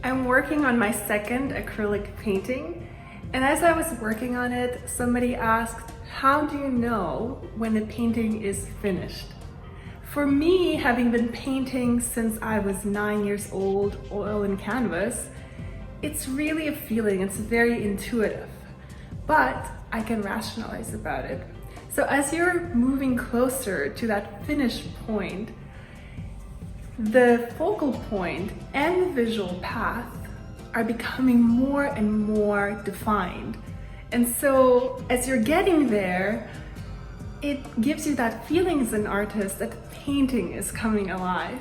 I'm working on my second acrylic painting, and as I was working on it, somebody asked, how do you know when a painting is finished? For me, having been painting since I was 9 years old, oil and canvas, it's really a feeling, it's very intuitive, but I can rationalize about it. So as you're moving closer to that finish point, the focal point and the visual path are becoming more and more defined. And so as you're getting there, it gives you that feeling as an artist that the painting is coming alive.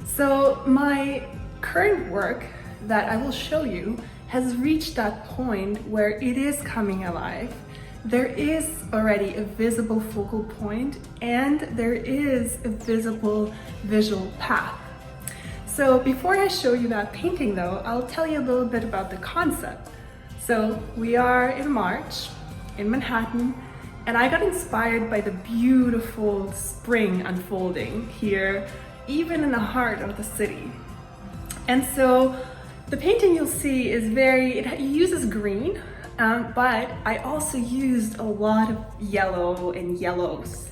So my current work that I will show you has reached that point where it is coming alive. There is already a visible focal point and there is a visible visual path. So before I show you that painting though, I'll tell you a little bit about the concept. So we are in March in Manhattan, and I got inspired by the beautiful spring unfolding here, even in the heart of the city. And so the painting you'll see is it uses green, but I also used a lot of yellow and yellows.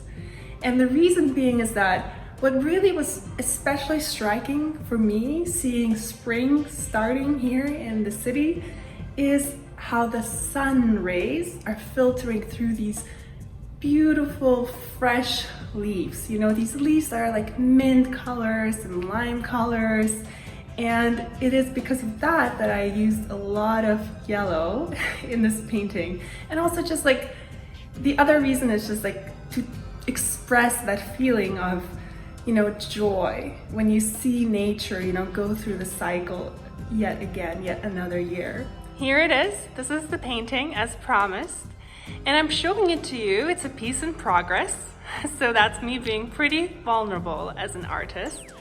And the reason being is that what really was especially striking for me, seeing spring starting here in the city, is how the sun rays are filtering through these beautiful fresh leaves. You know, these leaves are like mint colors and lime colors. And it is because of that that I used a lot of yellow in this painting. And also just like, the other reason is just like to express that feeling of, you know, joy when you see nature, you know, go through the cycle yet again, yet another year. Here it is. This is the painting as promised. And I'm showing it to you. It's a piece in progress. So that's me being pretty vulnerable as an artist.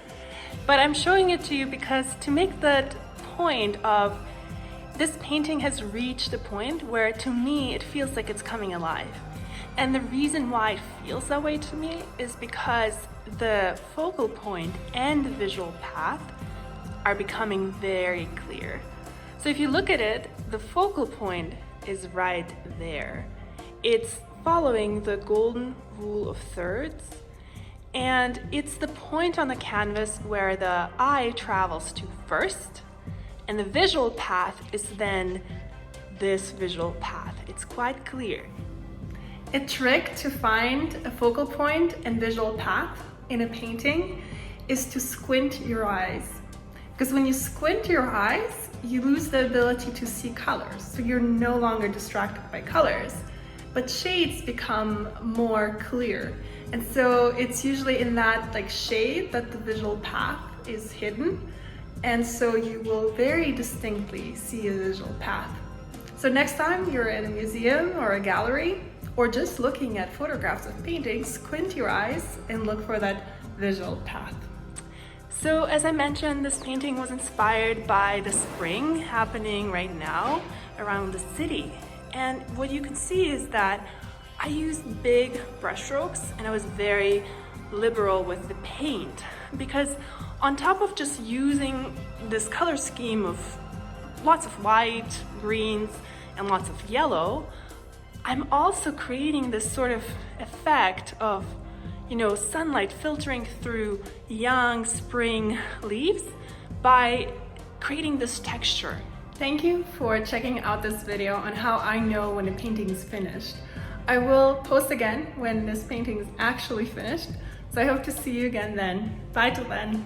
But I'm showing it to you because to make that point of this painting has reached a point where to me it feels like it's coming alive. And the reason why it feels that way to me is because the focal point and the visual path are becoming very clear. So if you look at it, the focal point is right there. It's following the golden rule of thirds. And it's the point on the canvas where the eye travels to first, and the visual path is then this visual path. It's quite clear. A trick to find a focal point and visual path in a painting is to squint your eyes. Because when you squint your eyes, you lose the ability to see colors. So you're no longer distracted by colors, but shades become more clear. And so it's usually in that like shade that the visual path is hidden. And so you will very distinctly see a visual path. So next time you're in a museum or a gallery, or just looking at photographs of paintings, squint your eyes and look for that visual path. So as I mentioned, this painting was inspired by the spring happening right now around the city. And what you can see is that I used big brushstrokes and I was very liberal with the paint, because on top of just using this color scheme of lots of white, greens, and lots of yellow, I'm also creating this sort of effect of, you know, sunlight filtering through young spring leaves by creating this texture. Thank you for checking out this video on how I know when a painting is finished. I will post again when this painting is actually finished, so I hope to see you again then. Bye till then.